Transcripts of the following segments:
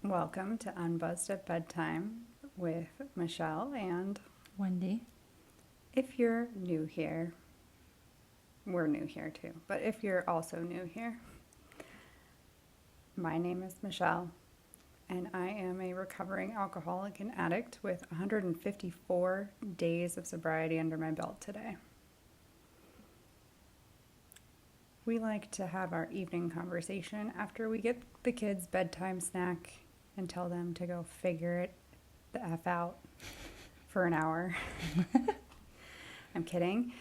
Welcome to Unbuzzed at Bedtime with Michelle, and Wendy. if you're new here, we're new here too, but if you're also new here, my name is Michelle, and I am a recovering alcoholic and addict with 154 days of sobriety under my belt today. We like to have our evening conversation after we get the kids' bedtime snack and tell them to go figure it the F out for an hour. I'm kidding.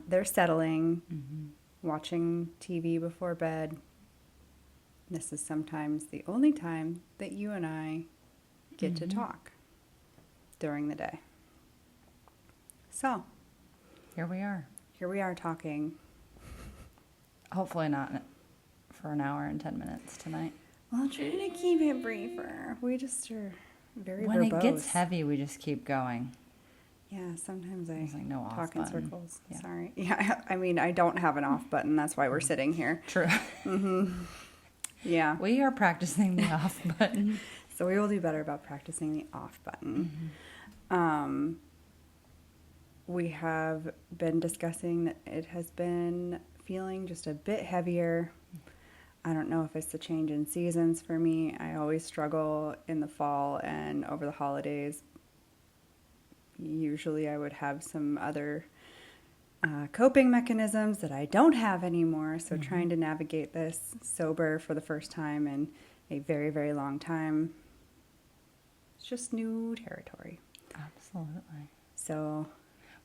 They're settling, watching TV before bed. This is sometimes the only time that you and I get to talk during the day. So, Here we are. here we are talking. Hopefully not for an hour and 10 minutes tonight. Well, trying to keep it briefer. We just are very When verbose. it gets heavy, we just keep going. Yeah, sometimes I There's like no off talk in button. circles. Yeah. Sorry. Yeah, I mean, I don't have an off button. That's why we're sitting here. True. Yeah. We are practicing the off button. So we will do better about practicing the off button. We have been discussing that it has been feeling just a bit heavier. I don't know if it's the change in seasons for me. I always struggle in the fall and over the holidays. Usually I would have some other coping mechanisms that I don't have anymore. So trying to navigate this sober for the first time in a very, very long time, it's just new territory. Absolutely. So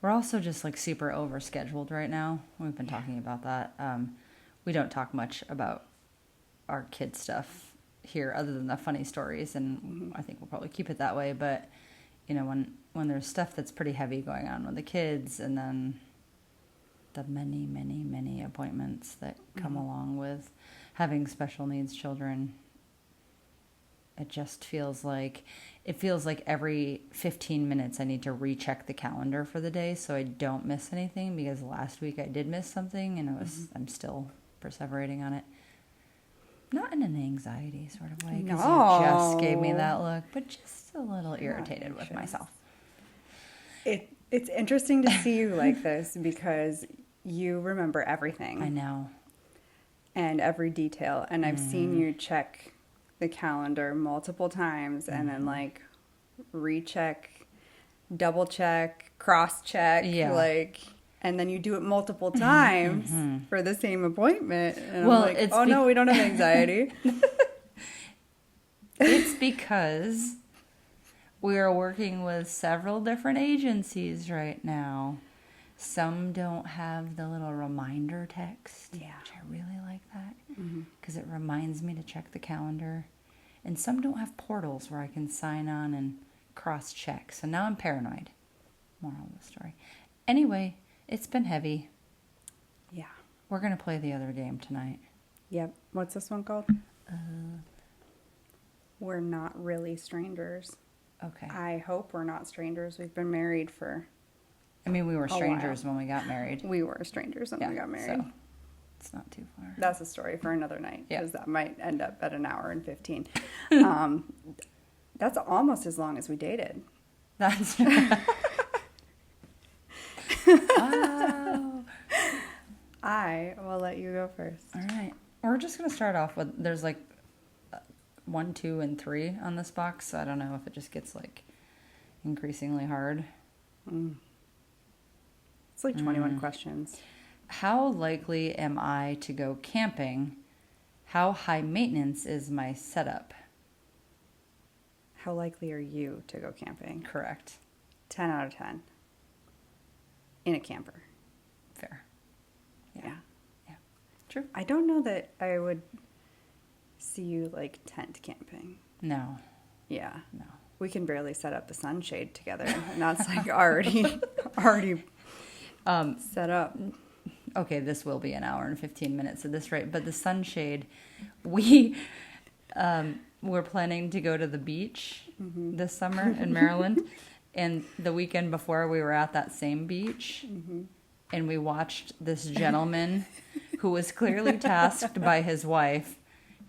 We're also just like super overscheduled right now. We've been talking about that. We don't talk much about our kid stuff here other than the funny stories, and I think we'll probably keep it that way. But, you know, when there's stuff that's pretty heavy going on with the kids, and then the many, many, many appointments that come along with having special needs children, it just feels like every 15 minutes I need to recheck the calendar for the day so I don't miss anything, because last week I did miss something and I'm still perseverating on it. Not in an anxiety sort of way, because you just gave me that look, but just a little irritated with myself. it's interesting to see you like this because you remember everything. I know. And every detail. And I've seen you check the calendar multiple times and then like recheck, double check, cross check, and then you do it multiple times for the same appointment. And Well, I'm like, it's no, we don't have anxiety. It's because we are working with several different agencies right now. Some don't have the little reminder text, which I really like that, because it reminds me to check the calendar. And some don't have portals where I can sign on and cross-check. So now I'm paranoid. Moral of the story. Anyway, it's been heavy. Yeah. We're going to play the other game tonight. Yep. What's this one called? We're not really strangers. Okay. I hope we're not strangers. We've been married for... I mean, we were strangers when we got married. We were strangers when we got married. So it's not too far. That's a story for another night, because that might end up at an hour and 15. That's almost as long as we dated. That's Wow. I will let you go first. All right. We're just going to start off with, there's like 1, 2, and 3 on this box. So I don't know if it just gets like increasingly hard. It's like 21 questions. How likely am I to go camping? How high maintenance is my setup? How likely are you to go camping? Correct. 10 out of 10. In a camper. Fair. Yeah. True. I don't know that I would see you like tent camping. No. Yeah. No. We can barely set up the sunshade together, and that's like already set up. Okay, this will be an hour and 15 minutes at this rate, but the sunshade, we're planning to go to the beach this summer in Maryland, and the weekend before we were at that same beach, and we watched this gentleman who was clearly tasked by his wife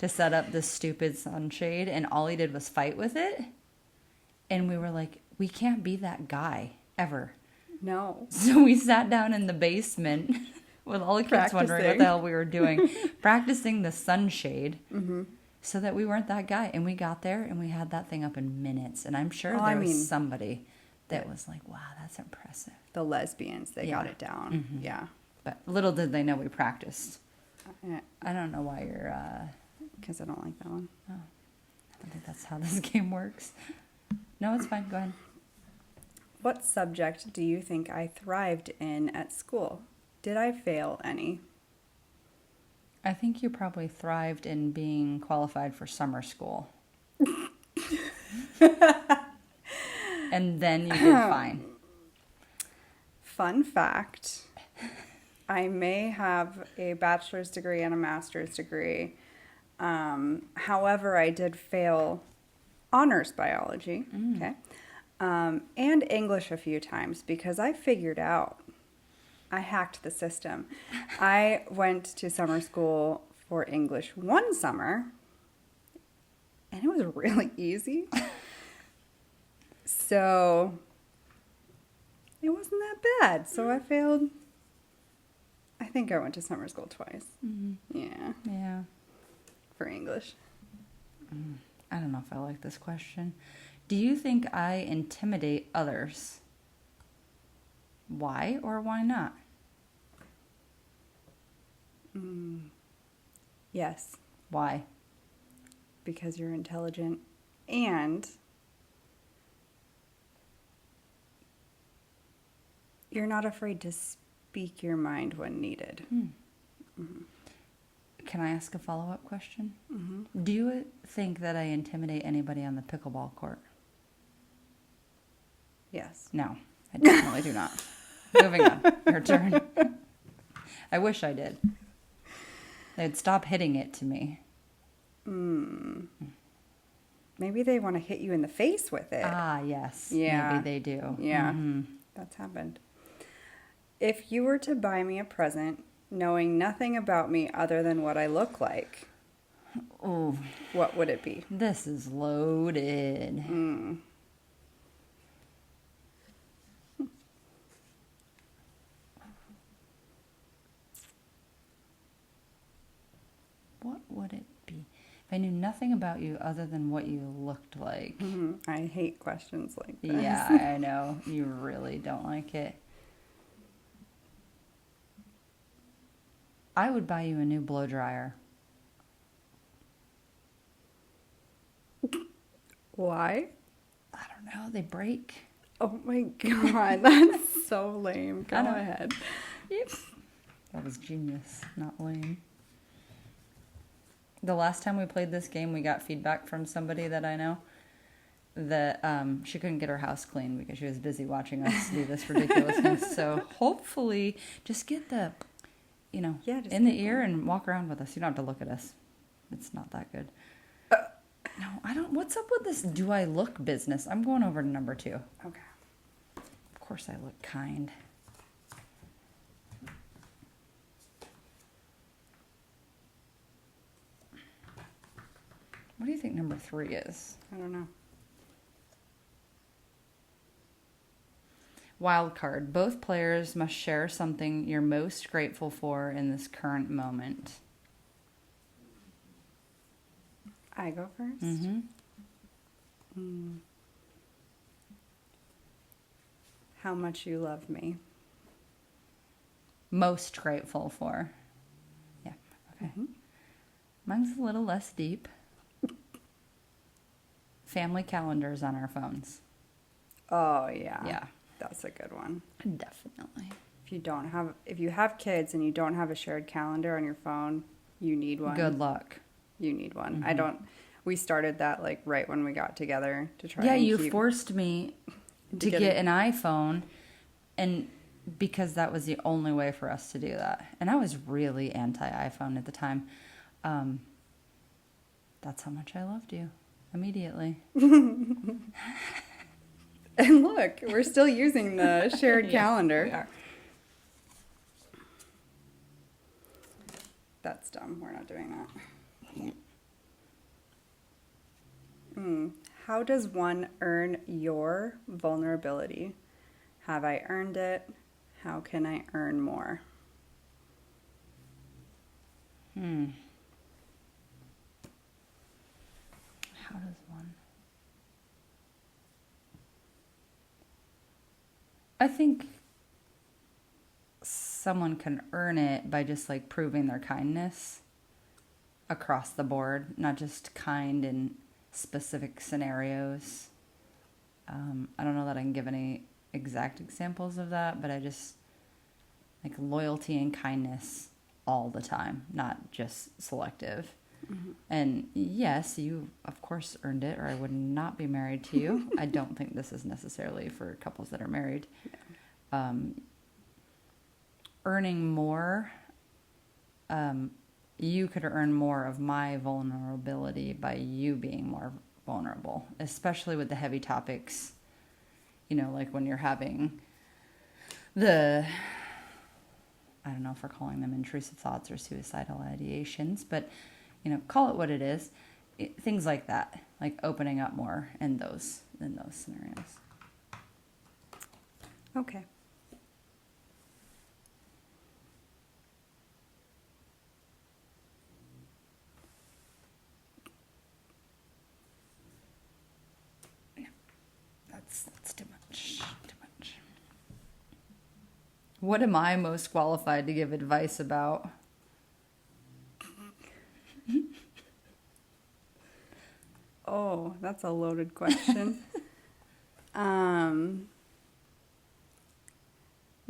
to set up this stupid sunshade, and all he did was fight with it. And we were like, we can't be that guy ever. No. So we sat down in the basement with all the kids wondering what the hell we were doing, practicing the sunshade so that we weren't that guy. And we got there and we had that thing up in minutes. And I'm sure there was somebody that was like, wow, that's impressive. The lesbians, they got it down. Yeah. But little did they know we practiced. Yeah. I don't know why you're... Because I don't like that one. Oh, I don't think that's how this game works. No, it's fine. Go ahead. What subject do you think I thrived in at school? Did I fail any? I think you probably thrived in being qualified for summer school. And then you did fine. Fun fact, I may have a bachelor's degree and a master's degree. However, I did fail honors biology, okay, and English a few times because I figured out, I hacked the system. I went to summer school for English one summer, and it was really easy. So it wasn't that bad. So I failed. I think I went to summer school twice. Yeah. Yeah. For English. I don't know if I like this question. Do you think I intimidate others? Why or why not? Yes. Why? Because you're intelligent and you're not afraid to speak your mind when needed. Can I ask a follow-up question? Do you think that I intimidate anybody on the pickleball court? Yes. No, I definitely do not. Moving on. Your turn. I wish I did. They'd stop hitting it to me. Maybe they want to hit you in the face with it. Ah, yes. Yeah. Maybe they do. Yeah. That's happened. If you were to buy me a present knowing nothing about me other than what I look like, Oh, what would it be? this is loaded. What would it be? If I knew nothing about you other than what you looked like. I hate questions like this. Yeah, I know. You really don't like it. I would buy you a new blow dryer. Why? I don't know. They break. Oh my god, that's so lame. Go I know. ahead. Yep. That was genius, not lame. The last time we played this game, we got feedback from somebody that I know that she couldn't get her house clean because she was busy watching us do this ridiculous thing. So hopefully, just get the, just in the ear and walk around with us. You don't have to look at us. It's not that good. No, I don't. What's up with this do I look business? I'm going over to number 2. Okay. Of course I look kind. What do you think number 3 is? I don't know. Wild card. Both players must share something you're most grateful for in this current moment. I go first? How much you love me. Most grateful for. Yeah, okay. Mine's a little less deep. Family calendars on our phones. Oh, yeah. Yeah. That's a good one. Definitely. If you have kids and you don't have a shared calendar on your phone, you need one. Good luck. You need one. We started that like right when we got together to try. Yeah, and you keep, forced me to get an iPhone, and because that was the only way for us to do that. And I was really anti-iPhone at the time. That's how much I loved you. Immediately. And look, we're still using the shared calendar. We are. That's dumb. We're not doing that. How does one earn your vulnerability? Have I earned it? How can I earn more? How does one? I think someone can earn it by just like proving their kindness across the board, not just kind in specific scenarios. I don't know that I can give any exact examples of that, but I just like loyalty and kindness all the time, not just selective. And yes, you of course earned it, or I would not be married to you. I don't think this is necessarily for couples that are married. Earning more, you could earn more of my vulnerability by you being more vulnerable, especially with the heavy topics, like when you're having I don't know if we're calling them intrusive thoughts or suicidal ideations, but, call it what it is. Things like that, like opening up more in those scenarios. Okay. That's too much. Too much. What am I most qualified to give advice about? Oh, that's a loaded question.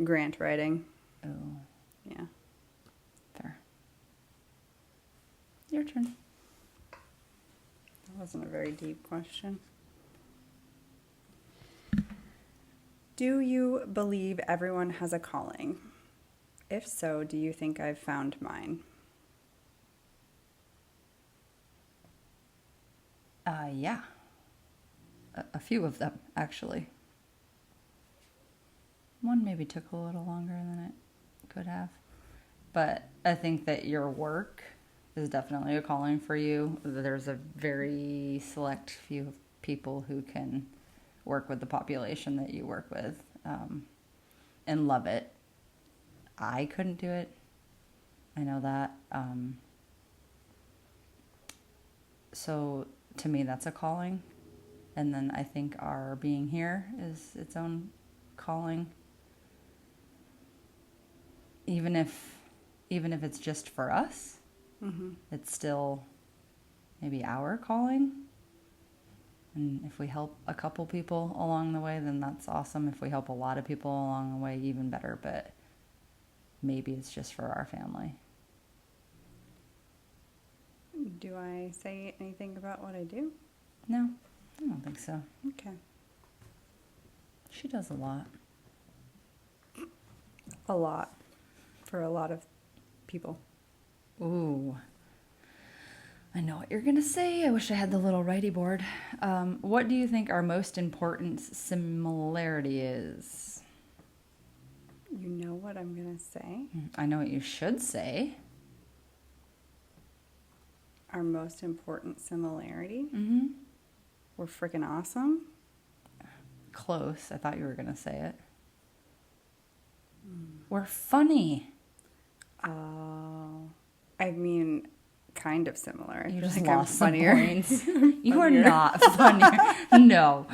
Grant writing. Oh, Yeah. fair. Your turn. That wasn't a very deep question. Do you believe everyone has a calling? If so, do you think I've found mine? Yeah. A few of them, actually. One maybe took a little longer than it could have. But I think that your work is definitely a calling for you. There's a very select few of people who can work with the population that you work with and love it. I couldn't do it. I know that. So to me, that's a calling. And then I think our being here is its own calling. Even if it's just for us, it's still maybe our calling. And if we help a couple people along the way, then that's awesome. If we help a lot of people along the way, even better. But maybe it's just for our family. Do I say anything about what I do? No, I don't think so. Okay. She does a lot. A lot. For a lot of people. Ooh. I know what you're going to say. I wish I had the little righty board. What do you think our most important similarity is? You know what I'm going to say? I know what you should say. Our most important similarity? Mm-hmm. We're freaking awesome. Close. I thought you were going to say it. We're funny. Oh. I mean, kind of similar. You I just feel like lost I'm some funnier. points. You are not funnier. No.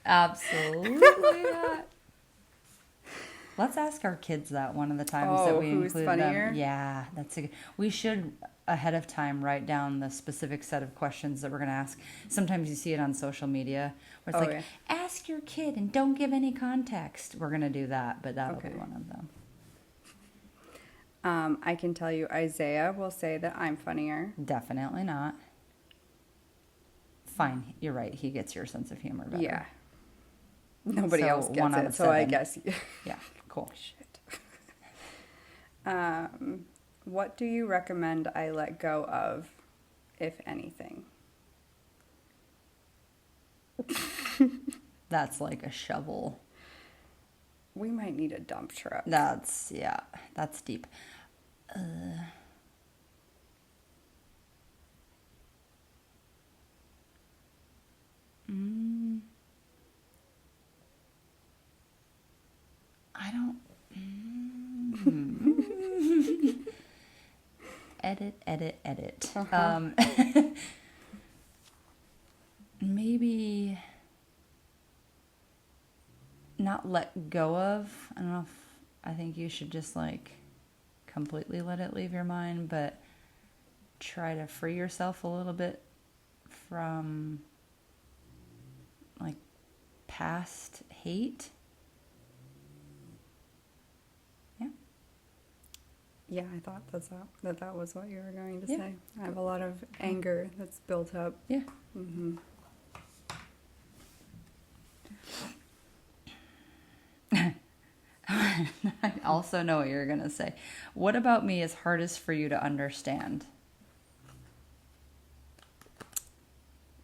Absolutely not. Let's ask our kids that one of the times that we who's include funnier? them. Yeah, we should ahead of time write down the specific set of questions that we're going to ask. Sometimes you see it on social media where it's yeah. ask your kid and don't give any context. We're going to do that, but that'll be one of them. I can tell you Isaiah will say that I'm funnier. Definitely not. Fine, you're right. He gets your sense of humor better. Yeah. Nobody else gets 1 out it, of so I 7. guess. Yeah, cool. Shit. What do you recommend I let go of, if anything? That's like a shovel. We might need a dump truck. That's deep. I don't. Edit. Maybe not let go of. I don't know if I think you should just like completely let it leave your mind, but try to free yourself a little bit from like past hate. Yeah. Yeah, I thought that was what you were going to Yeah. say. I have a lot of anger that's built up. Yeah. Mm-hmm. I also know what you're going to say. What about me is hardest for you to understand?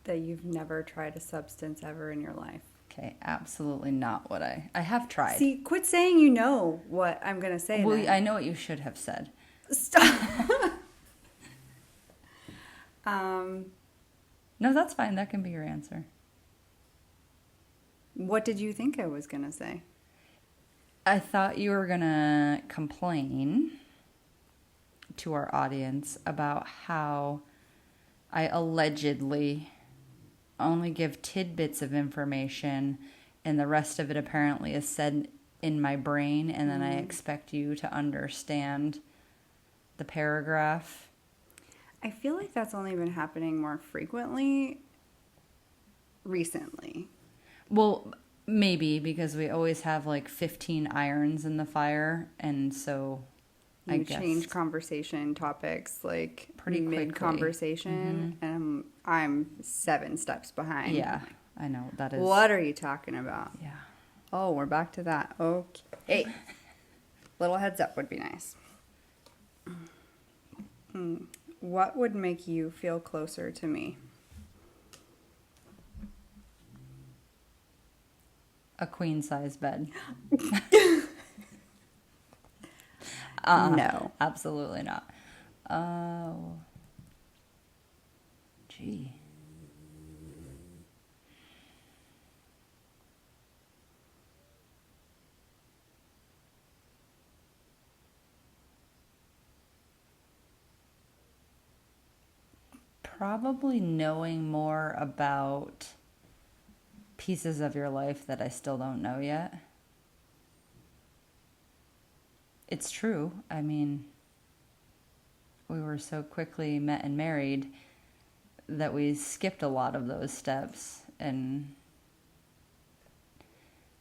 That you've never tried a substance ever in your life. Okay, absolutely not what I have tried. See, quit saying you know what I'm going to say. Well, then. I know what you should have said. Stop. No, that's fine. That can be your answer. What did you think I was going to say? I thought you were going to complain to our audience about how I allegedly only give tidbits of information and the rest of it apparently is said in my brain, and then I expect you to understand the paragraph. I feel like that's only been happening more frequently recently. Well, maybe because we always have like 15 irons in the fire, and so I You guess change conversation topics like pretty quickly. Mid-conversation, and I'm 7 steps behind. Yeah, I know that is. What are you talking about? Yeah. Oh, we're back to that. Okay. Little heads up would be nice. What would make you feel closer to me? A queen size bed. No. Absolutely not. Oh. Gee. Probably knowing more about pieces of your life that I still don't know yet. It's true. I mean, we were so quickly met and married that we skipped a lot of those steps. And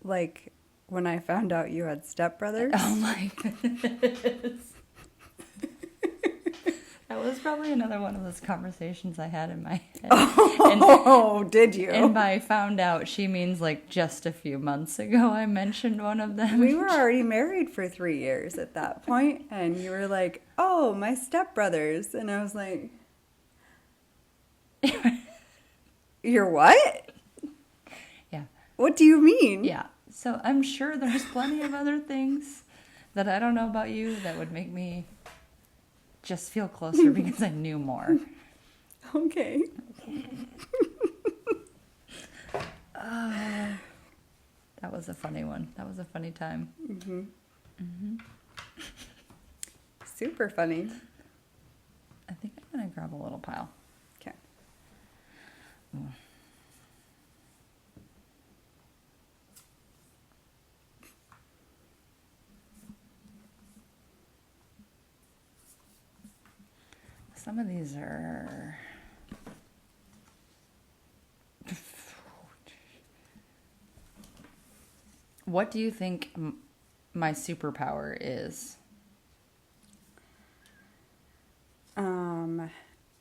Like when I found out you had stepbrothers. oh my goodness. That was probably another one of those conversations I had in my head. Oh, did you? And by found out, she means like just a few months ago I mentioned one of them. We were already married for 3 years at that point, and you were like, oh, my stepbrothers. And I was like, you're what? Yeah. What do you mean? Yeah. So I'm sure there's plenty of other things that I don't know about you that would make me just feel closer because I knew more. Okay. That was a funny one. That was a funny time. Super funny. I think I'm going to grab a little pile. Okay. Some of these are... What do you think my superpower is?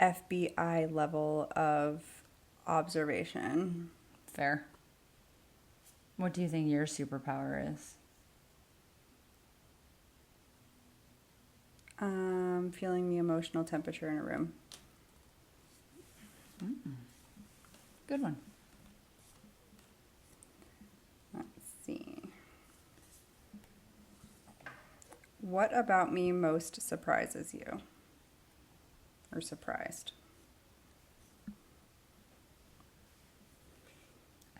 FBI level of observation. Fair. What do you think your superpower is? Feeling the emotional temperature in a room. Good one. Let's see. What about me most surprises you? Or surprised?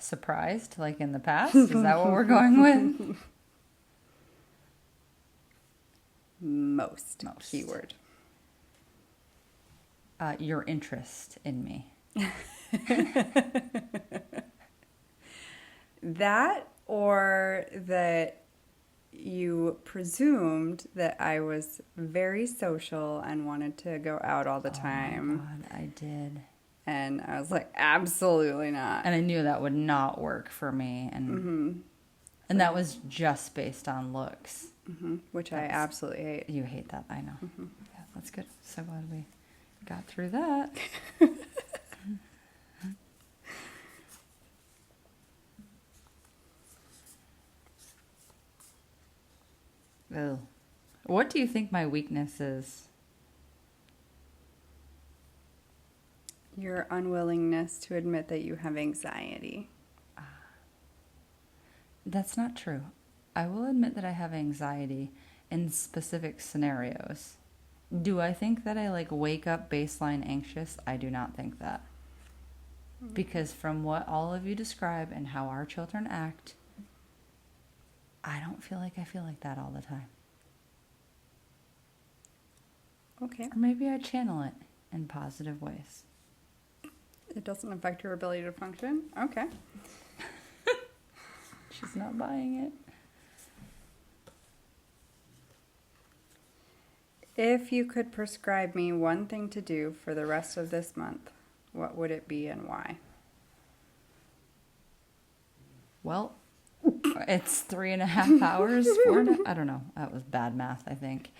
Surprised, like in the past? Is that what we're going with? Most. Most. Keyword. Your interest in me. That, or that you presumed that I was very social and wanted to go out all the time. Oh my God, I did. And I was like, absolutely not. And I knew that would not work for me. And and that was just based on looks. Which I absolutely hate. You hate that, I know. Yeah, that's good. So glad we got through that. Ugh. What do you think my weakness is? Your unwillingness to admit that you have anxiety. That's not true. I will admit that I have anxiety in specific scenarios. Do I think that I like wake up baseline anxious? I do not think that. Because from what all of you describe and how our children act, I don't feel like I feel like that all the time. Okay. Or maybe I channel it in positive ways. It doesn't affect your ability to function? Okay. She's not buying it. If you could prescribe me one thing to do for the rest of this month, what would it be and why? Well, it's 3.5 hours. I don't know. That was bad math, I think.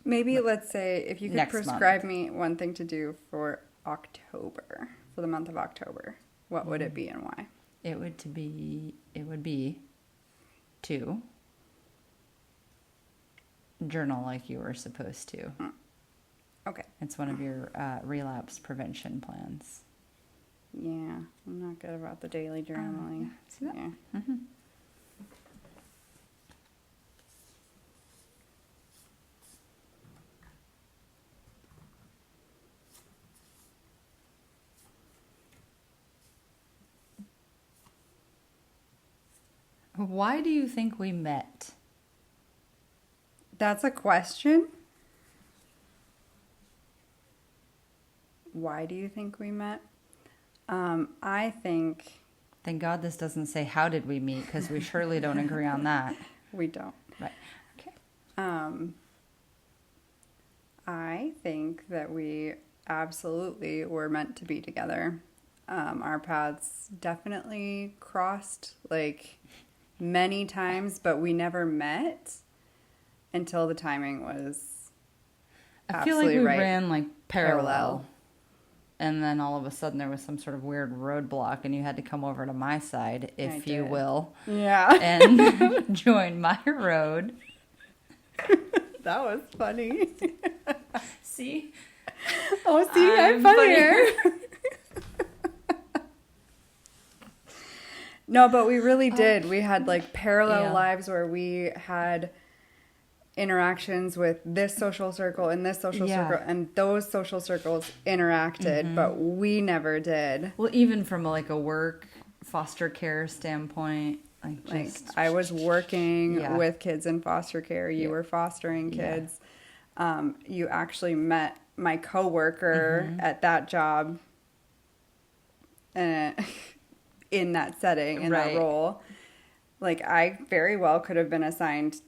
Maybe let's say if you could Next prescribe me one thing to do for October, for the month of October, what would it be and why? It would be to journal like you were supposed to. Okay. It's one of your relapse prevention plans. Yeah, I'm not good about the daily journaling. See that? Yeah. Mm-hmm. Why do you think we met? That's a question? Why do you think we met? I think... Thank God this doesn't say, how did we meet? Because we surely don't agree on that. We don't. Right. Okay. I think that we absolutely were meant to be together. Our paths definitely crossed, like, many times, but we never met until the timing was I feel like absolutely we right. ran, like, parallel. And then all of a sudden there was some sort of weird roadblock and you had to come over to my side, if you will. Yeah. And join my road. That was funny. See? Oh, see, I'm funnier. No, but we really did. We had like parallel lives where we had interactions with this social circle and this social circle, and those social circles interacted, but we never did. Well, even from like a work foster care standpoint, like I was working with kids in foster care. You were fostering kids. You actually met my coworker at that job, in that setting, in that role. Like, I very well could have been assigned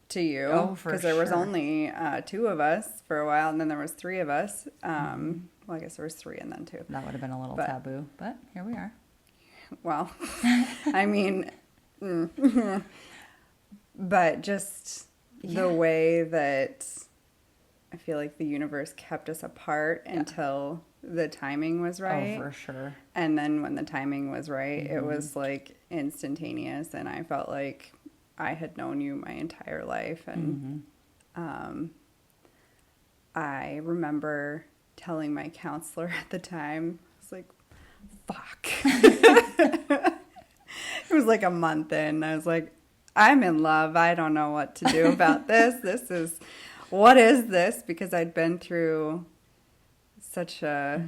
to you, because there was only 2 of us for a while, and then there was 3 of us. Well, I guess there was 3 and then 2. That would have been a little taboo, but here we are. Well, I mean, but just the way that I feel like the universe kept us apart until the timing was right. Oh, for sure. And then when the timing was right, it was like instantaneous, and I felt like I had known you my entire life. And I remember telling my counselor at the time, I was like, fuck. It was like a month in. I was like, I'm in love. I don't know what to do about this. What is this? Because I'd been through such a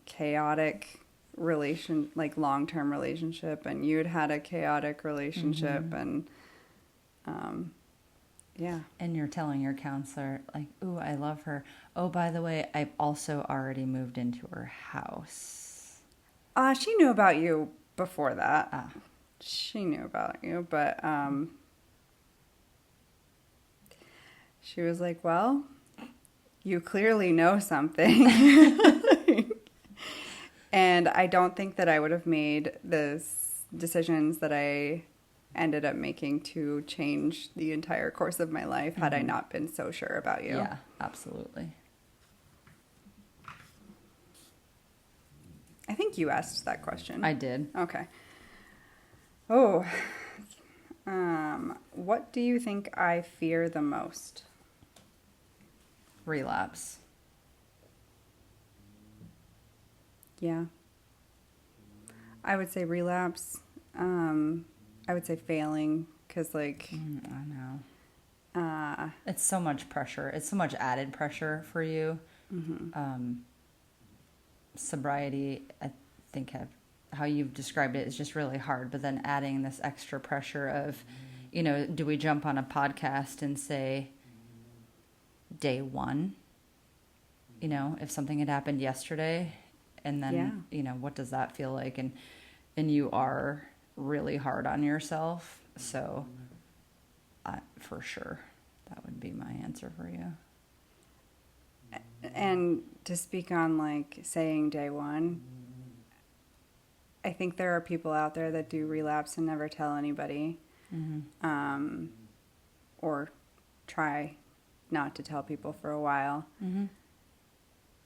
chaotic like long-term relationship, and you'd had a chaotic relationship, and yeah. And you're telling your counselor, like, ooh, I love her. Oh, by the way, I've also already moved into her house. She knew about you before that. Ah. She knew about you, but she was like, well, you clearly know something. And I don't think that I would have made the decisions that I ended up making to change the entire course of my life had I not been so sure about you. Yeah, absolutely. I think you asked that question. I did. Okay. Oh, what do you think I fear the most? Relapse. Yeah. I would say relapse. I would say failing, because, like... I know. It's so much pressure. It's so much added pressure for you. Sobriety, I think how you've described it is just really hard. But then adding this extra pressure of, do we jump on a podcast and say day one? If something had happened yesterday, and then, what does that feel like? And you are really hard on yourself. So for sure, that would be my answer for you. And to speak on, like, saying day one, I think there are people out there that do relapse and never tell anybody, or try not to tell people for a while.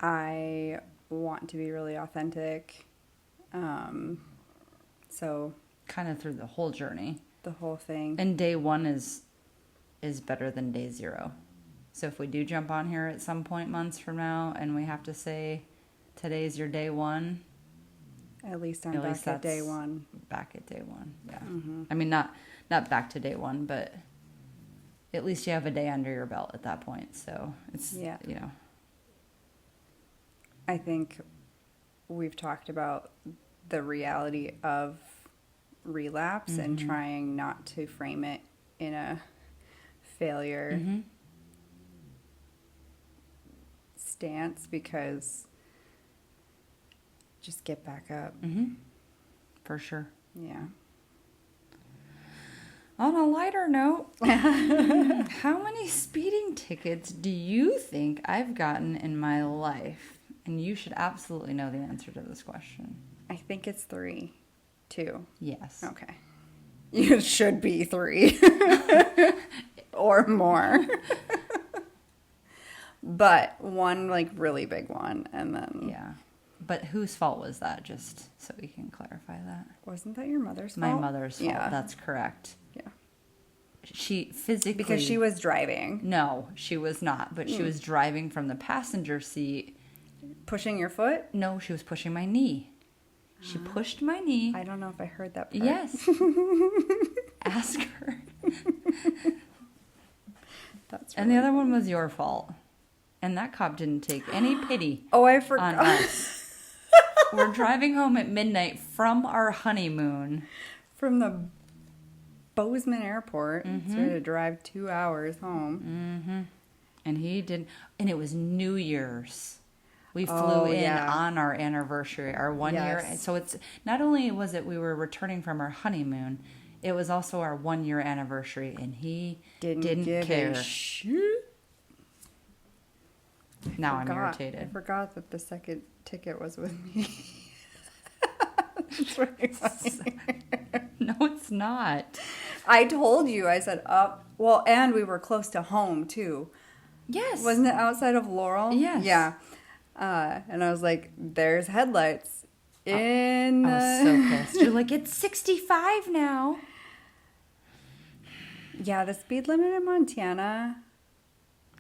I want to be really authentic, so kind of through the whole journey, the whole thing. And day one is better than day zero. So if we do jump on here at some point months from now and we have to say today's your day one, at least I'm back at day one. Back at day one, yeah. I mean, not back to day one, but at least you have a day under your belt at that point. So it's, I think we've talked about the reality of relapse and trying not to frame it in a failure stance, because just get back up. For sure. Yeah. On a lighter note, how many speeding tickets do you think I've gotten in my life? And you should absolutely know the answer to this question. I think it's 3. 2. Yes. Okay. You should be 3. Or more. But one, like, really big one, and then... Yeah. But whose fault was that, just so we can clarify that? Wasn't that your mother's fault? My mother's fault, Yeah. That's correct. Yeah. She physically... Because she was driving. No, she was not. But she was driving from the passenger seat. Pushing your foot? No, she was pushing my knee. She pushed my knee. I don't know if I heard that part. Yes. Ask her. That's And the other one was your fault. And that cop didn't take any pity Oh, I on forgot. us. We're driving home at midnight from our honeymoon. From the Bozeman Airport. So we had to drive 2 hours home. And he didn't. And it was New Year's. We flew in yeah. on our anniversary, our 1 year. Yes. So it's not only was it we were returning from our honeymoon, it was also our 1 year anniversary, and he didn't give care. a shit. Now I'm I irritated. forgot that the second ticket was with me. That's really funny. No, it's not. I told you. I said up. Well, and we were close to home too. Yes. Wasn't it outside of Laurel? Yes. Yeah. And I was like, "There's headlights in." I was so pissed. You're like, it's 65 now. Yeah, the speed limit in Montana.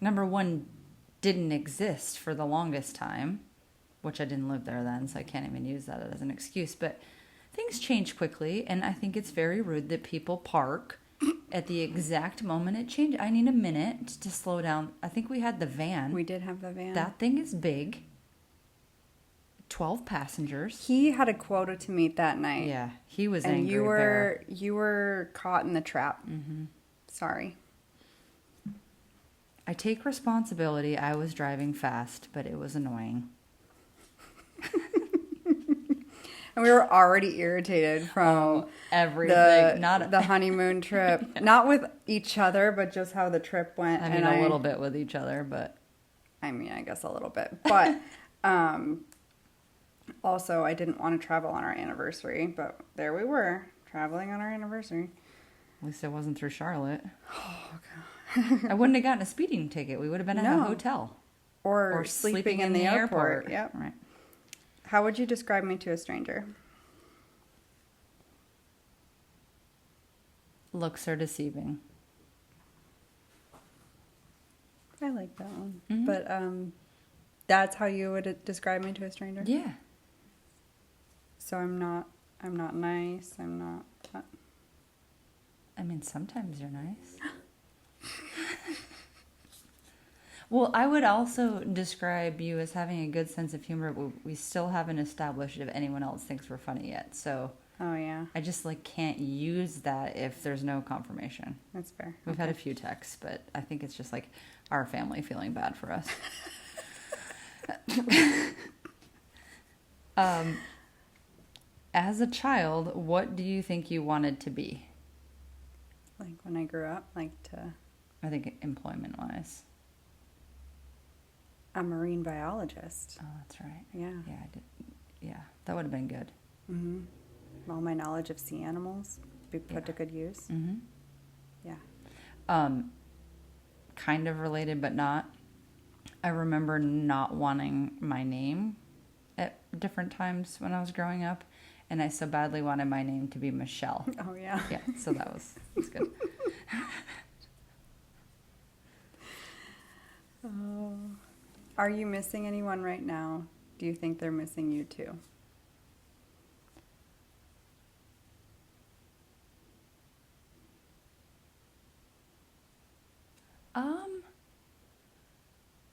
Number one, didn't exist for the longest time, which I didn't live there then, so I can't even use that as an excuse. But things change quickly, and I think it's very rude that people park at the exact moment it changed. I need a minute to slow down. I think we had the van. We did have the van. That thing is big. 12 passengers. He had a quota to meet that night. Yeah, he was And angry. you were caught in the trap. Mm-hmm. Sorry. I take responsibility. I was driving fast, but it was annoying. And we were already irritated from everything. The honeymoon trip. Yeah. Not with each other, but just how the trip went. I mean, a little bit with each other, but... I mean, I guess a little bit. But also, I didn't want to travel on our anniversary, but there we were, traveling on our anniversary. At least it wasn't through Charlotte. Oh, God. I wouldn't have gotten a speeding ticket. We would have been at a hotel. Or sleeping in the airport. Yep. Right. How would you describe me to a stranger? Looks are deceiving. I like that one. Mm-hmm. But that's how you would describe me to a stranger? Yeah. So I'm not nice. I'm not... I mean, sometimes you're nice. Well, I would also describe you as having a good sense of humor, but we still haven't established if anyone else thinks we're funny yet. So oh, yeah. I just can't use that if there's no confirmation. That's fair. We've had a few texts, but I think it's just our family feeling bad for us. As a child, what do you think you wanted to be? Like when I grew up, I think employment-wise. A marine biologist. Oh, that's right. Yeah. Yeah, I did. Yeah, that would have been good. Mm-hmm. All my knowledge of sea animals be put to good use. Mm-hmm. Yeah. Kind of related, but not. I remember not wanting my name at different times when I was growing up, and I so badly wanted my name to be Michelle. Oh, yeah. Yeah, so that's good. Oh. Are you missing anyone right now? Do you think they're missing you too?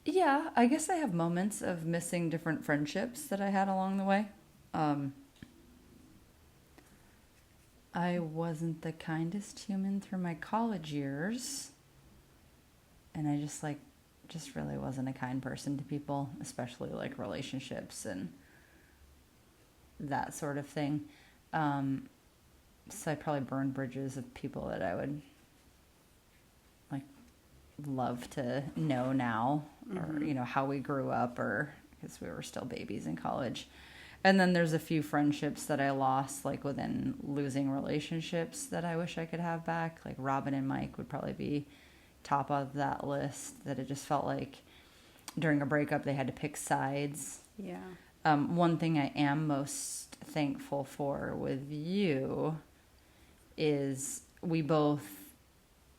Yeah, I guess I have moments of missing different friendships that I had along the way. I wasn't the kindest human through my college years. And I just really wasn't a kind person to people, especially relationships and that sort of thing. So I probably burned bridges of people that I would love to know now, Mm-hmm. or how we grew up, or because we were still babies in college. And then there's a few friendships that I lost within losing relationships that I wish I could have back. Like Robin and Mike would probably be top of that list, that it just felt like during a breakup they had to pick sides. Yeah. One thing I am most thankful for with you is we both,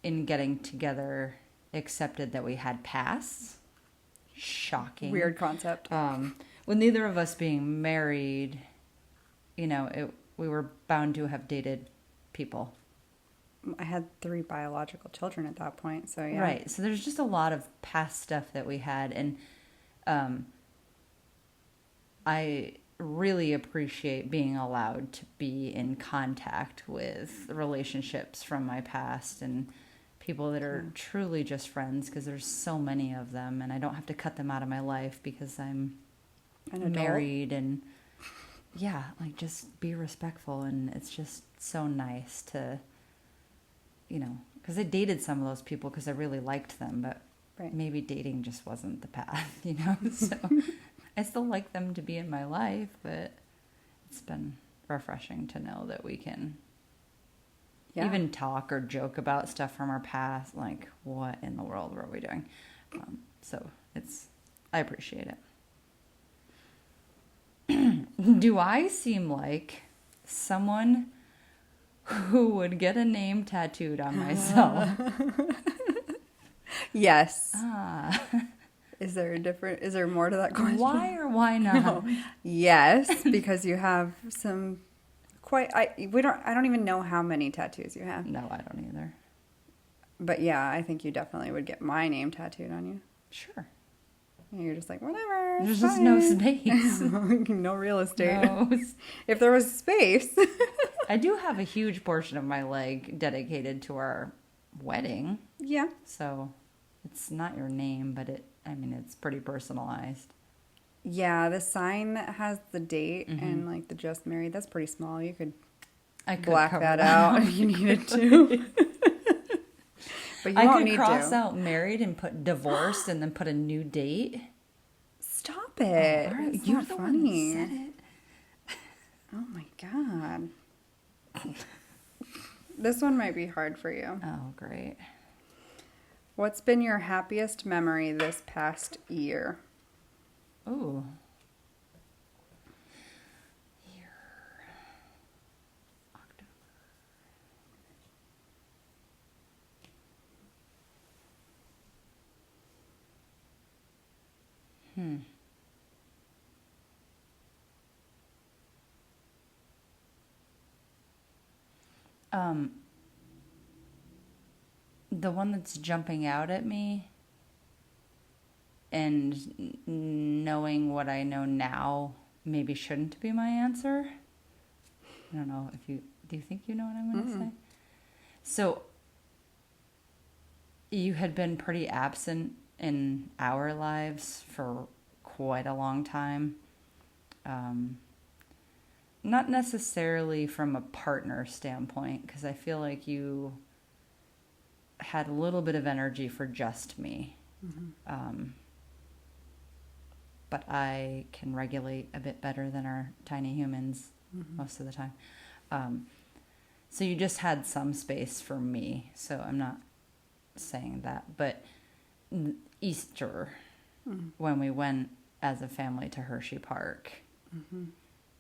in getting together, accepted that we had pasts. Shocking. Weird concept. With neither of us being married, we were bound to have dated people. I had 3 biological children at that point, so yeah. Right. So there's just a lot of past stuff that we had, and I really appreciate being allowed to be in contact with relationships from my past and people that are truly just friends, because there's so many of them, and I don't have to cut them out of my life because I'm married, and just be respectful. And it's just so nice to, because I dated some of those people because I really liked them, but maybe dating just wasn't the path, so I still like them to be in my life, but it's been refreshing to know that we can even talk or joke about stuff from our past, like what in the world were we doing? So I appreciate it. Do I seem like someone who would get a name tattooed on myself? Yes. Ah. Is there more to that question? Why or why not? No. Yes, because you have some I don't even know how many tattoos you have. No, I don't either. But yeah, I think you definitely would get my name tattooed on you. Sure. And you're just like, whatever. There's it's just no fine. space. No real estate. No. If there was space. I do have a huge portion of my leg dedicated to our wedding. Yeah. So it's not your name, but it's pretty personalized. Yeah, the sign that has the date Mm-hmm. and like the just married, that's pretty small. You could I could black cover that out if you needed to. But you I won't could need cross to. out married and put divorced and then put a new date. Stop it. All right, It's you're not the funny. one that said it. Oh my god. This one might be hard for you. Oh, great. What's been your happiest memory this past year? Ooh. October. The one that's jumping out at me and knowing what I know now maybe shouldn't be my answer. I don't know if do you think you know what I'm going to say? So you had been pretty absent in our lives for quite a long time. Not necessarily from a partner standpoint, because I feel like you had a little bit of energy for just me. But I can regulate a bit better than our tiny humans most of the time. So you just had some space for me. So I'm not saying that. But Easter, when we went as a family to Hershey Park,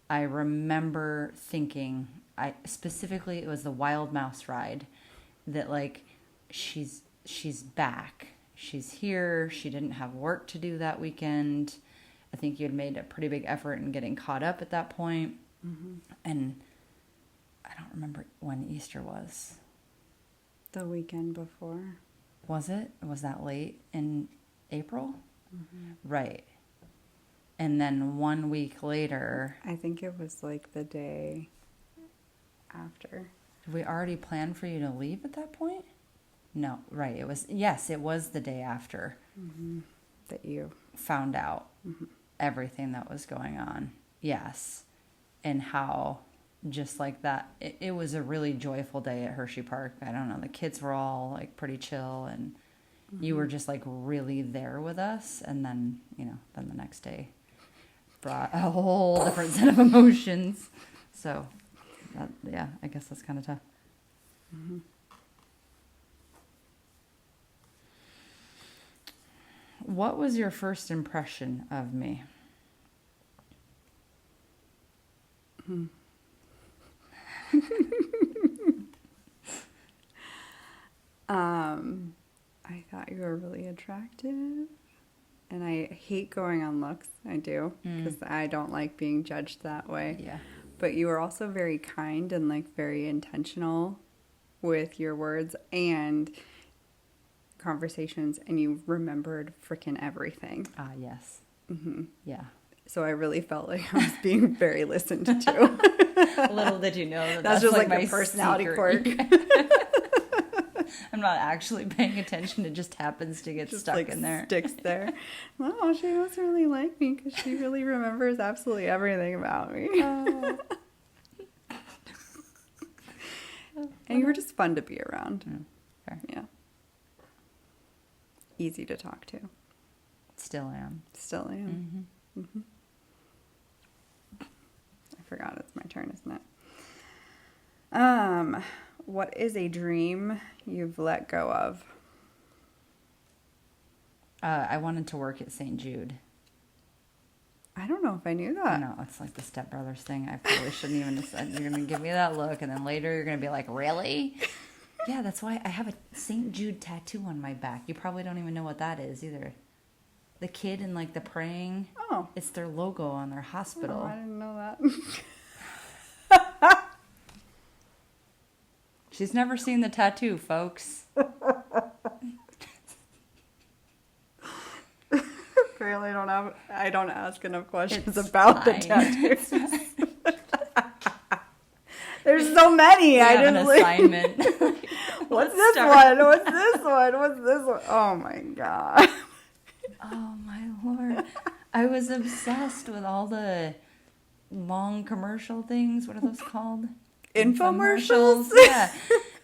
I remember thinking, specifically it was the Wild Mouse ride, that like she's back. She's here. She didn't have work to do that weekend. I think you had made a pretty big effort in getting caught up at that point. And I don't remember when Easter was. The weekend before. Was it? Was that late in April? Right. And then 1 week later... I think it was like the day after. Did we already plan for you to leave at that point? No, right. It was the day after. That you Found out everything that was going on. Yes. And how, just like that, it was a really joyful day at Hershey Park. I don't know, the kids were all like pretty chill, and you were just like really there with us. And then, then the next day brought a whole different set of emotions. So, I guess that's kind of tough. What was your first impression of me? I thought you were really attractive. And I hate going on looks. I do. Because I don't like being judged that way. Yeah. But you were also very kind and like very intentional with your words and conversations, and you remembered freaking everything. Ah, yes. Yeah. So I really felt like I was being very listened to. Little did you know That's just like my a personality secret. quirk. I'm not actually paying attention. It just happens to get Just stuck like in there. sticks there. Wow, she must really like me because she really remembers absolutely everything about me. And you were just fun to be around. Fair. Yeah. Easy to talk to. Still am. Still am. I forgot it's my turn, isn't it? What is a dream you've let go of? I wanted to work at St. Jude. I don't know if I knew I that. know, it's like the Step Brothers thing. I probably shouldn't even have said. You're going to give me that look, and then later you're going to be like, really? Yeah, that's why I have a St. Jude tattoo on my back. You probably don't even know what that is either. The kid and like the praying. Oh. It's their logo on their hospital. Oh, I didn't know that. She's never seen the tattoo, folks. Apparently, I don't ask enough questions It's about fine. the tattoos. There's so many. We I have an just like, assignment. what's Let's this start. one? What's this one? What's this one? Oh my god. Oh my lord. I was obsessed with all the long commercial things. What are those called? Infomercials? Yeah.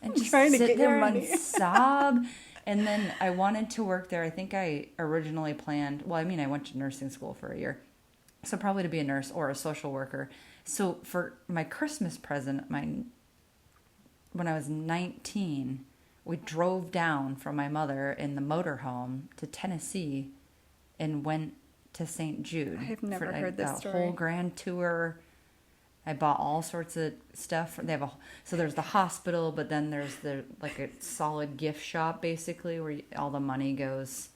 And just Trying to sit get your there and money. sob. And then I wanted to work there. I think I originally planned, well, I mean, I went to nursing school for a year. So probably to be a nurse or a social worker. So for my Christmas present, when I was 19, we drove down from my mother in the motorhome to Tennessee and went to St. Jude. I've never for heard this a story. whole grand tour. I bought all sorts of stuff. So there's the hospital, but then there's like a solid gift shop basically where all the money goes.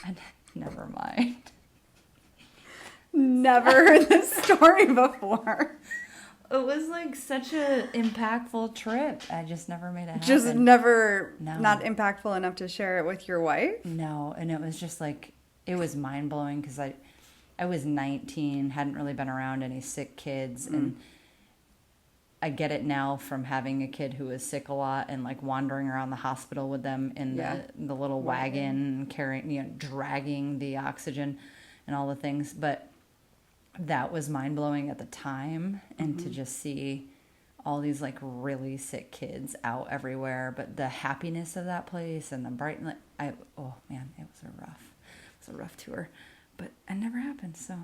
And never mind. Never heard this story before. It was like such a impactful trip. I just never made it happen. Just never, No. not impactful enough to share it with your wife? No, and it was just like, it was mind blowing because I was 19, hadn't really been around any sick kids, and I get it now from having a kid who was sick a lot and like wandering around the hospital with them in the little wagon, carrying, dragging the oxygen and all the things. But that was mind blowing at the time, and to just see all these like really sick kids out everywhere, but the happiness of that place and the bright, oh man, it was a rough tour, but it never happened. So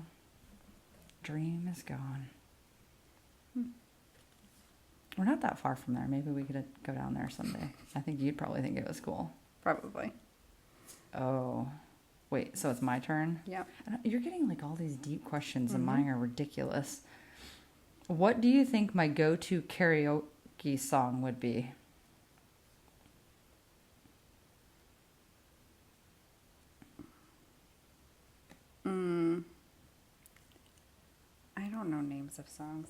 dream is gone. We're not that far from there. Maybe we could go down there someday. I think you'd probably think it was cool. Probably. Oh, wait, so it's my turn? Yeah. You're getting like all these deep questions and mine are ridiculous. What do you think my go-to karaoke song would be? I don't know names of songs.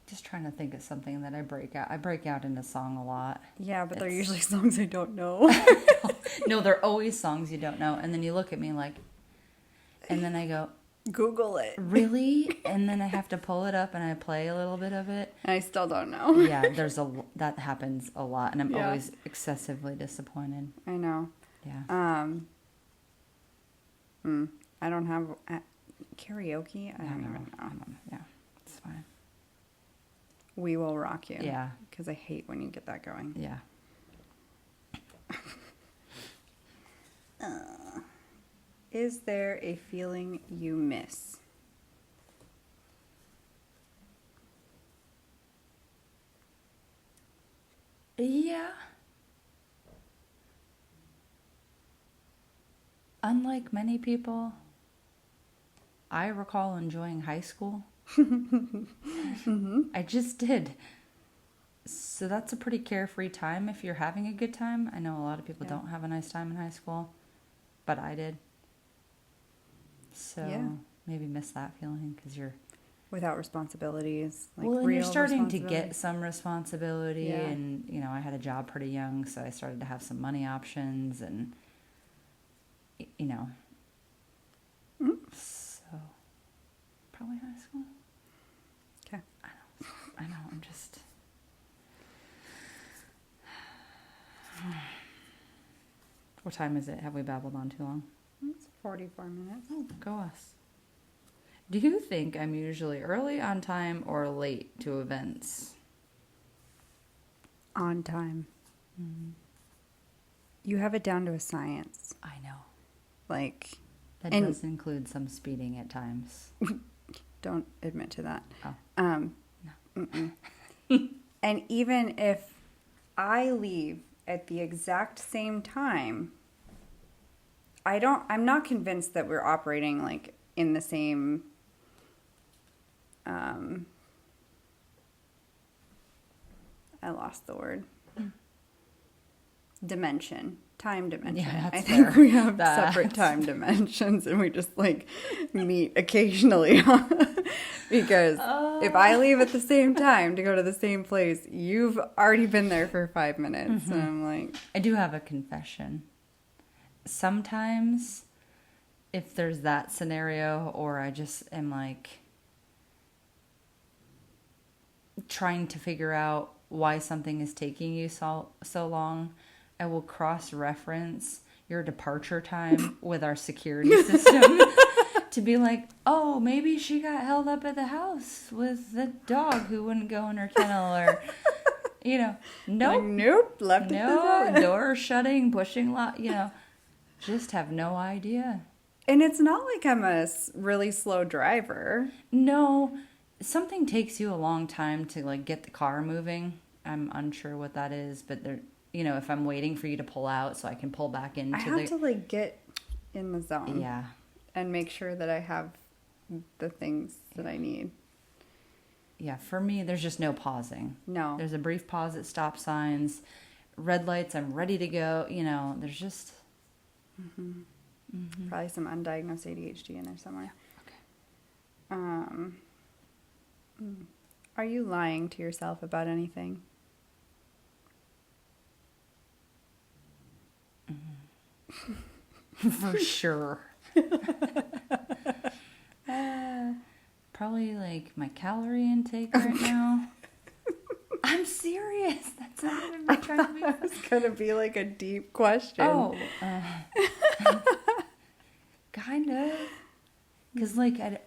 Just trying to think of something that I break out. I break out into song a lot. Yeah, but they're It's- usually songs I don't know. No, they're always songs you don't know. And then you look at me like, and then I go, Google it. really? And then I have to pull it up and I play a little bit of it. And I still don't know. Yeah, that happens a lot. And I'm Yeah. always excessively disappointed. I know. Yeah. I don't have karaoke. I don't even know. Yeah, it's fine. We Will Rock You. Yeah. Because I hate when you get that going. Yeah. Is there a feeling you miss? Yeah. Unlike many people, I recall enjoying high school. I just did. So that's a pretty carefree time if you're having a good time. I know a lot of people don't have a nice time in high school, but I did. So maybe miss that feeling because you're... Without responsibilities. Like well, and you're real starting to responsibility. get some responsibility, Yeah. and I had a job pretty young, so I started to have some money options, and so probably high school. Okay. I know. I'm just. What time is it? Have we babbled on too long? It's 44 minutes. Oh, go us. Do you think I'm usually early, on time, or late to events? On time. You have it down to a science. I know. Like, That And- does include some speeding at times. don't admit to that. Oh. No. And even if I leave at the exact same time, I'm not convinced that we're operating like in the same I lost the word. Dimension. time dimension. Yeah, I that's think fair. we have separate time dimensions, and we just like meet occasionally. Because if I leave at the same time to go to the same place, you've already been there for 5 minutes. And I'm like, I do have a confession. Sometimes, if there's that scenario, or I just am like trying to figure out why something is taking you so long, I will cross-reference your departure time with our security system to be like, oh, maybe she got held up at the house with the dog who wouldn't go in her kennel, or, you know, like, nope, left it no, to that. door shutting, pushing lock, just have no idea. And it's not like I'm a really slow driver. No, something takes you a long time to like get the car moving. I'm unsure what that is, but there, if I'm waiting for you to pull out so I can pull back into I have to like get in the zone. Yeah. And make sure that I have the things that I need. Yeah, for me, there's just no pausing. No. There's a brief pause at stop signs, red lights, I'm ready to go. There's just... Probably some undiagnosed ADHD in there somewhere. Okay. Are you lying to yourself about anything? For sure. Probably like my calorie intake right now. I'm serious. That's not even me trying to be... It's going to be like a deep question. Oh, kind of. Because, like, I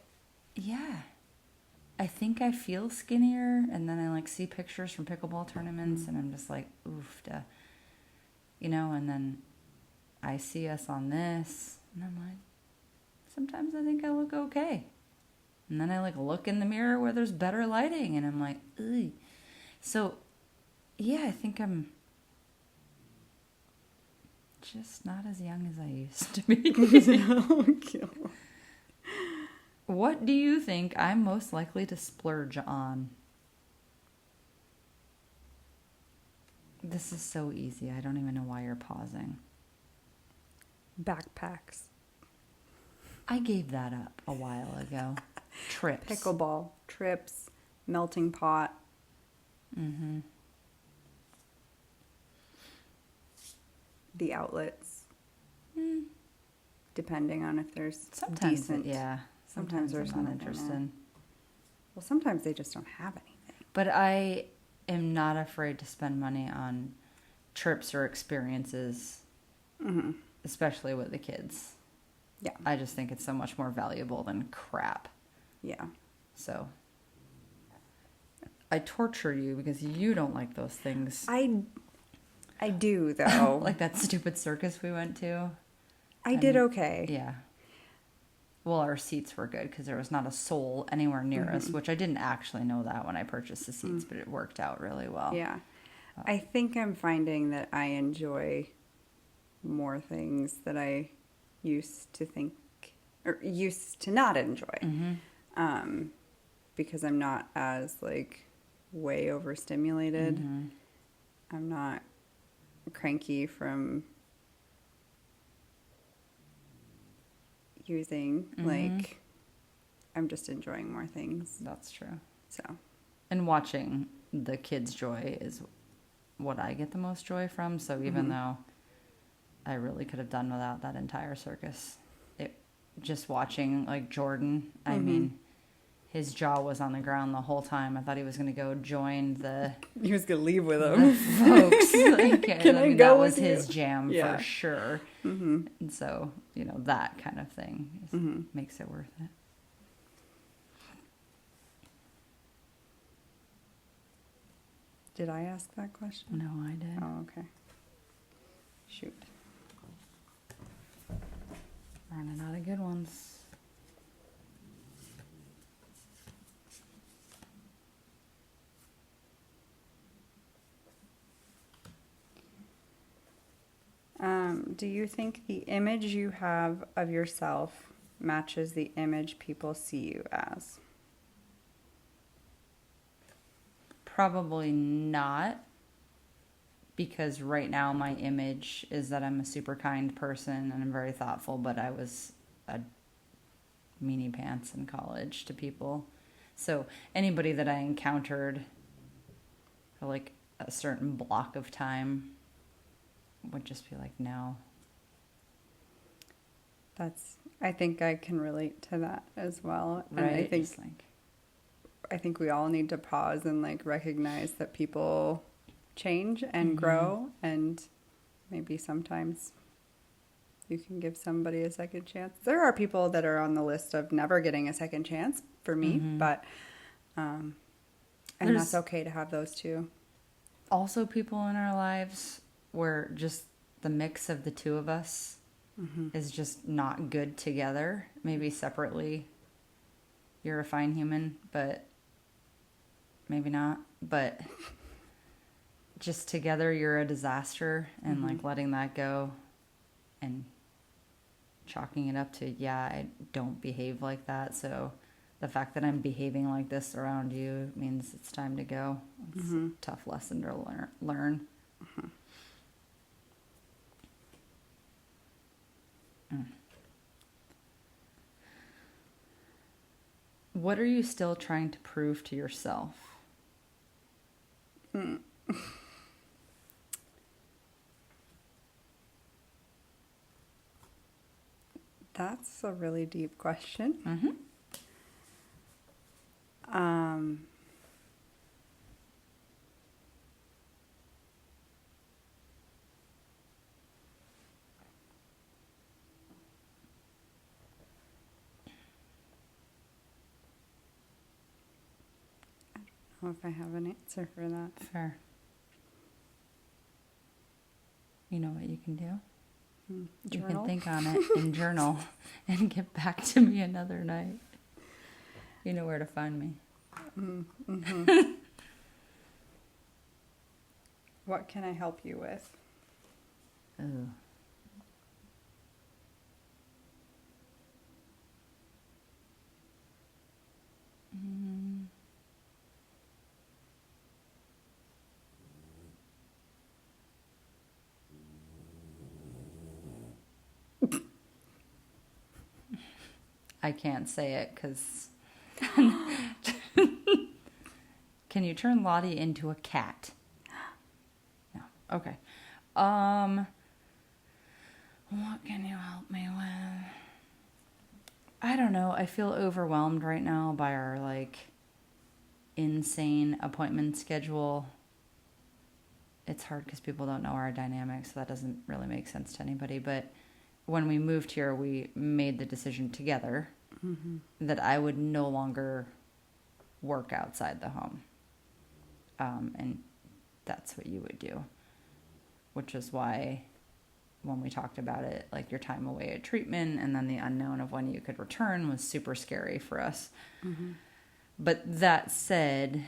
think I feel skinnier, and then I, like, see pictures from pickleball tournaments, and I'm just like, oof, duh. And then I see us on this, and I'm like, sometimes I think I look okay. And then I, like, look in the mirror where there's better lighting, and I'm like, ugh. So, yeah, I think I'm just not as young as I used to be. What do you think I'm most likely to splurge on? This is so easy. I don't even know why you're pausing. Backpacks. I gave that up a while ago. Trips. Pickleball. Trips. Melting pot. Mm-hmm. The outlets. Depending on if there's Sometimes, decent. Sometimes there's I'm not nothing there. interested. Well, sometimes they just don't have anything. But I am not afraid to spend money on trips or experiences, especially with the kids. Yeah. I just think it's so much more valuable than crap. Yeah. So I torture you because you don't like those things. I do, though. Like that stupid circus we went to. I did okay. Yeah. Well, our seats were good because there was not a soul anywhere near us, which I didn't actually know that when I purchased the seats, but it worked out really well. Yeah. I think I'm finding that I enjoy more things that I used to think, or used to not enjoy. Because I'm not as, like, way overstimulated. I'm not cranky from using, like, I'm just enjoying more things. That's true. So. And watching the kids' joy is what I get the most joy from. So even though I really could have done without that entire circus, just watching, like, Jordan, I mean, his jaw was on the ground the whole time. I thought he was going to go join the... He was going to leave with the them. folks. Like, Can I go that was with his you? jam Yeah. for sure. And so, that kind of thing makes it worth it. Did I ask that question? No, I did. Oh, okay. Shoot. Running out of good ones. Do you think the image you have of yourself matches the image people see you as? Probably not, because right now my image is that I'm a super kind person and I'm very thoughtful, but I was a meanie pants in college to people. So anybody that I encountered for like a certain block of time would just be like, no. I think I can relate to that as well. And Right? I think we all need to pause and like recognize that people change and grow, and maybe sometimes you can give somebody a second chance. There are people that are on the list of never getting a second chance for me, but and that's okay to have those too. Also people in our lives where just the mix of the two of us is just not good together. Maybe separately you're a fine human, but maybe not. But just together you're a disaster, and like letting that go and chalking it up to, yeah, I don't behave like that. So the fact that I'm behaving like this around you means it's time to go. It's a tough lesson to learn. What are you still trying to prove to yourself? That's a really deep question. I don't know if I have an answer for that. Fair. You know what you can do? You can think on it and journal and get back to me another night. You know where to find me. What can I help you with? Ooh. I can't say it because... Can you turn Lottie into a cat? No. Okay. What can you help me with? I don't know. I feel overwhelmed right now by our, like, insane appointment schedule. It's hard because people don't know our dynamics, so that doesn't really make sense to anybody. But when we moved here, we made the decision together that I would no longer work outside the home. And that's what you would do. Which is why when we talked about it, like your time away at treatment and then the unknown of when you could return was super scary for us. But that said,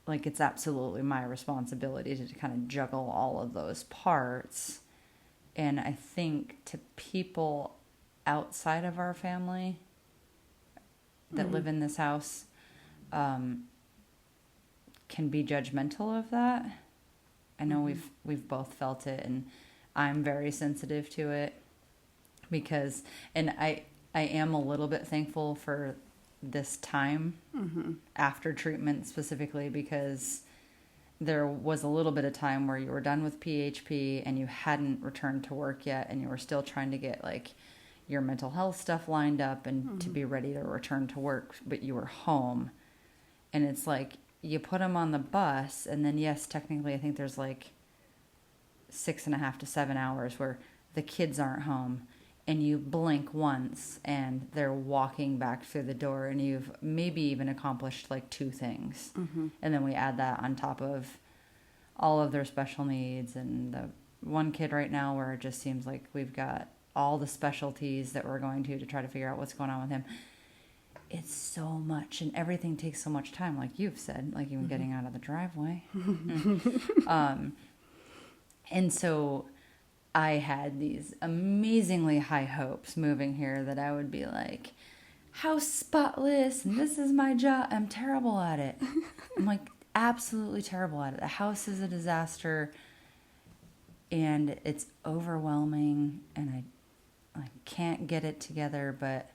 like, it's absolutely my responsibility to kind of juggle all of those parts. And I think to people outside of our family that live in this house can be judgmental of that. I know we've both felt it, and I'm very sensitive to it because, and I am a little bit thankful for this time after treatment specifically, because there was a little bit of time where you were done with PHP and you hadn't returned to work yet, and you were still trying to get like your mental health stuff lined up and to be ready to return to work, but you were home. And it's like you put them on the bus, and then yes, technically I think there's like 6.5 to 7 hours where the kids aren't home, and you blink once and they're walking back through the door, and you've maybe even accomplished like 2 things. And then we add that on top of all of their special needs, and the one kid right now where it just seems like we've got all the specialties that we're going to try to figure out what's going on with him. It's so much, and everything takes so much time, like you've said, like even getting out of the driveway. And so I had these amazingly high hopes moving here that I would be like, house spotless, and this is my job. I'm terrible at it. I'm like absolutely terrible at it. The house is a disaster. and it's overwhelming, and I can't get it together, but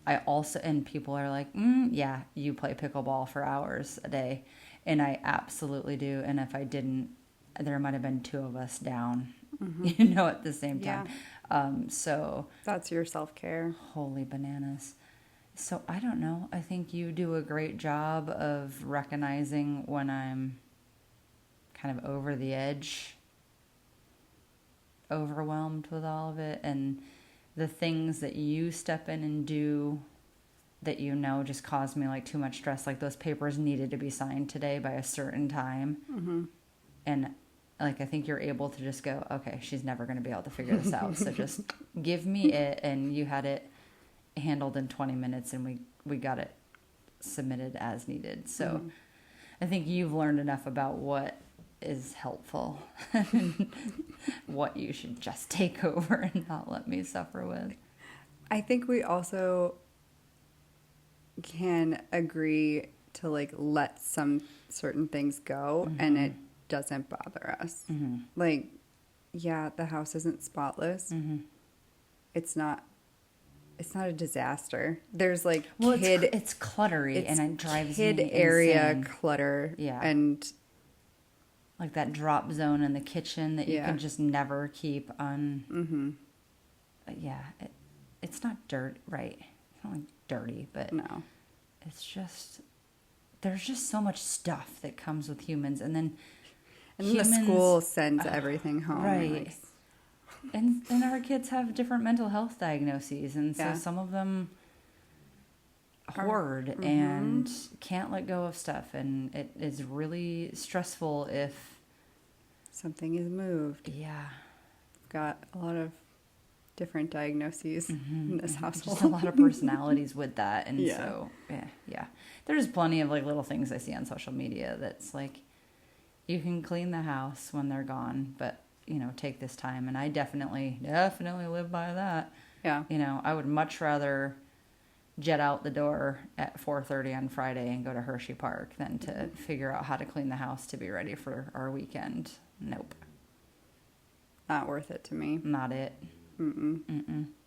I also, and people are like, yeah, you play pickleball for hours a day. And I absolutely do. And if I didn't, there might have been two of us down, at the same time. So That's your self-care. holy bananas. So I don't know. I think you do a great job of recognizing when I'm kind of over the edge, overwhelmed with all of it, and the things that you step in and do that just cause me like too much stress. Like those papers needed to be signed today by a certain time. And like, I think you're able to just go, okay, she's never going to be able to figure this out. So just give me it. And you had it handled in 20 minutes and we got it submitted as needed. So I think you've learned enough about what is helpful and what you should just take over and not let me suffer with. I think we also can agree to like let some certain things go and it doesn't bother us. Like, yeah, the house isn't spotless. It's not a disaster. There's like it's cluttery and it drives me kid area insane. clutter. Yeah. And like that drop zone in the kitchen that you can just never keep on. Yeah, it's not dirt, right? It's not like dirty, but no. It's just, there's just so much stuff that comes with humans. And then the school sends everything home. Right. Like, and our kids have different mental health diagnoses. And so some of them hoard and can't let go of stuff. And it is really stressful if something is moved. Yeah. We've got a lot of different diagnoses in this household. Just a lot of personalities with that. And so, yeah. There's plenty of like little things I see on social media that's like, you can clean the house when they're gone, but, take this time. And I definitely live by that. Yeah. I would much rather jet out the door at 4:30 on Friday and go to Hershey Park than to figure out how to clean the house to be ready for our weekend. Nope. Not worth it to me. Not it.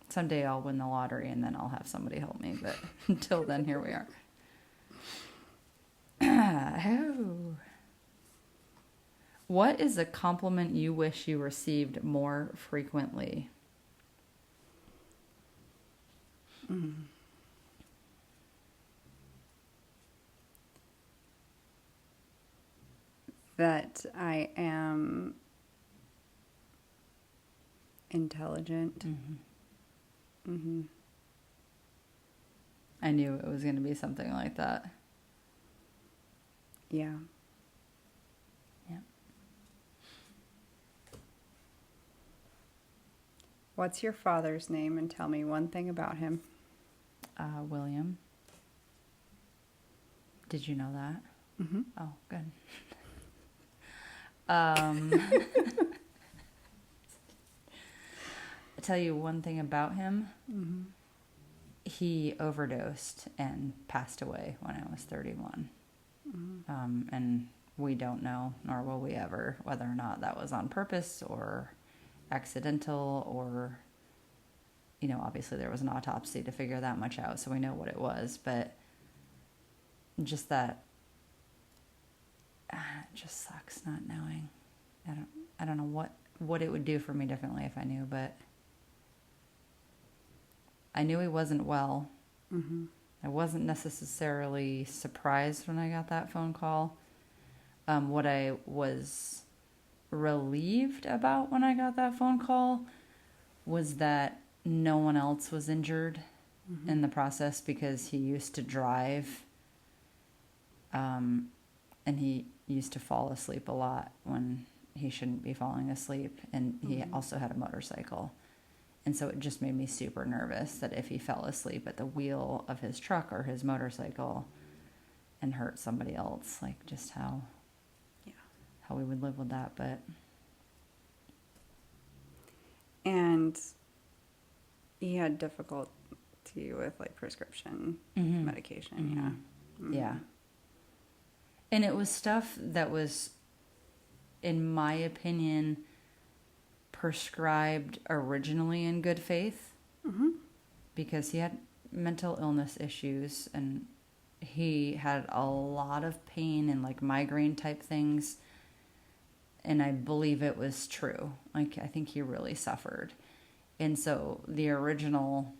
Someday I'll win the lottery and then I'll have somebody help me. But until then, here we are. Oh. What is a compliment you wish you received more frequently? That I am intelligent. I knew it was going to be something like that. Yeah. Yeah. What's your father's name, and tell me one thing about him? William. Did you know that? Oh, good. I'll tell you one thing about him. He overdosed and passed away when I was 31. And we don't know, nor will we ever, whether or not that was on purpose or accidental or, obviously there was an autopsy to figure that much out, so we know what it was, but just that, it just sucks not knowing. I don't know what it would do for me differently if I knew, but I knew he wasn't well. I wasn't necessarily surprised when I got that phone call. What I was relieved about when I got that phone call was that no one else was injured in the process, because he used to drive, and he used to fall asleep a lot when he shouldn't be falling asleep, and he also had a motorcycle. And so it just made me super nervous that if he fell asleep at the wheel of his truck or his motorcycle and hurt somebody else, like just how we would live with that. But And he had difficulty with like prescription medication. yeah. And it was stuff that was, in my opinion, prescribed originally in good faith Mm-hmm. because he had mental illness issues and he had a lot of pain and like migraine type things. And I believe it was true. Like, I think he really suffered. And so the original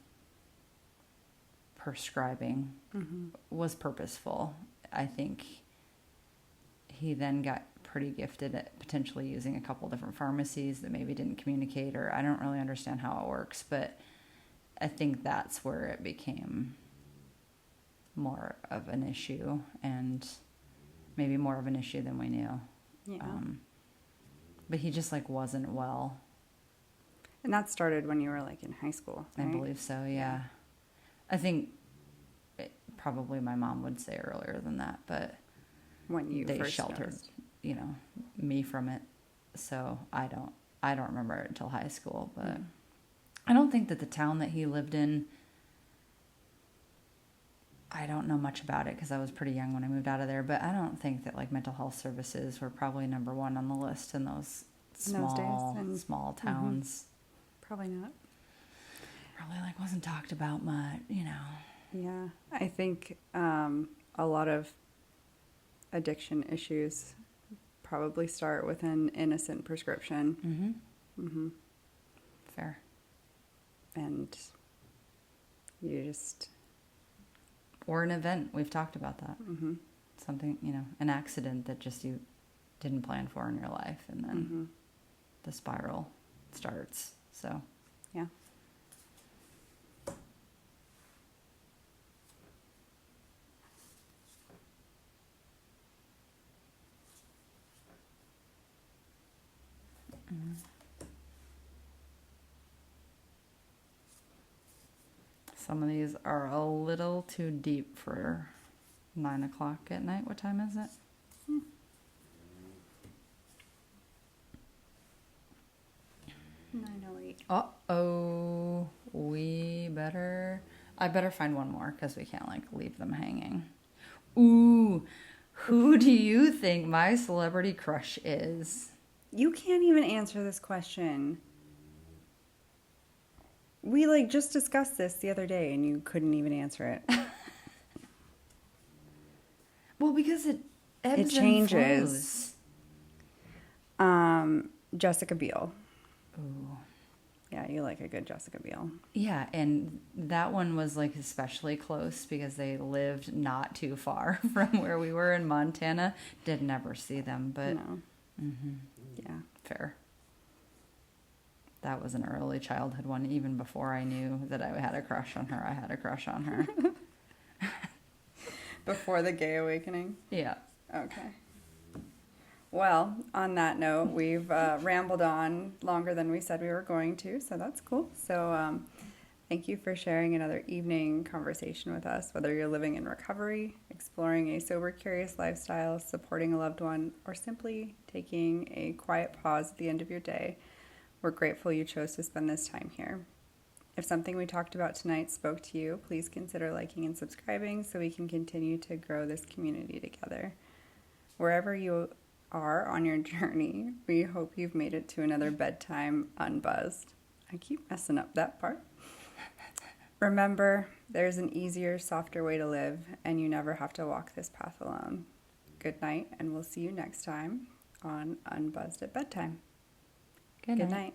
prescribing Mm-hmm. was purposeful. I think he then got pretty gifted at potentially using a couple different pharmacies that maybe didn't communicate, or I don't really understand how it works, but I think that's where it became more of an issue and maybe more of an issue than we knew. Yeah. But he just like wasn't well. And that started when you were like in high school, I right? believe so, yeah. I think probably my mom would say earlier than that, but When you they first sheltered, noticed. me from it. So I don't remember it until high school, but Mm. I don't think that the town that he lived in, I don't know much about it because I was pretty young when I moved out of there, but I don't think that like mental health services were probably number one on the list in those In those days, small and- small towns. Probably not. Probably like wasn't talked about much, Yeah. I think a lot of addiction issues probably start with an innocent prescription. Mm-hmm. Mm-hmm. Fair. And you just... Or an event. We've talked about that. Mm-hmm. Something, an accident that just you didn't plan for in your life, and then Mm-hmm. the spiral starts. So, Yeah. some of these are a little too deep for 9 o'clock at night. What time is it? 9:08. Uh-oh. I better find one more because we can't like leave them hanging. Ooh, who do you think my celebrity crush is? You can't even answer this question. We like just discussed this the other day and you couldn't even answer it. Well, because it ebbs It and changes. flows. Jessica Biel. Ooh. Yeah, you like a good Jessica Biel. Yeah, and that one was like especially close because they lived not too far from where we were in Montana. Did never see them, but No. Yeah. fair. That was an early childhood one. Even before I knew that I had a crush on her, I had a crush on her. Before the gay awakening. Yeah. Okay. Well, on that note, we've rambled on longer than we said we were going to, so that's cool. So thank you for sharing another evening conversation with us, whether you're living in recovery, exploring a sober, curious lifestyle, supporting a loved one, or simply taking a quiet pause at the end of your day. We're grateful you chose to spend this time here. If something we talked about tonight spoke to you, please consider liking and subscribing so we can continue to grow this community together. Wherever you are on your journey, we hope you've made it to another bedtime unbuzzed. I keep messing up that part. Remember, there's an easier, softer way to live, and you never have to walk this path alone. Good night, and we'll see you next time on Unbuzzed at Bedtime. Good Good night. night.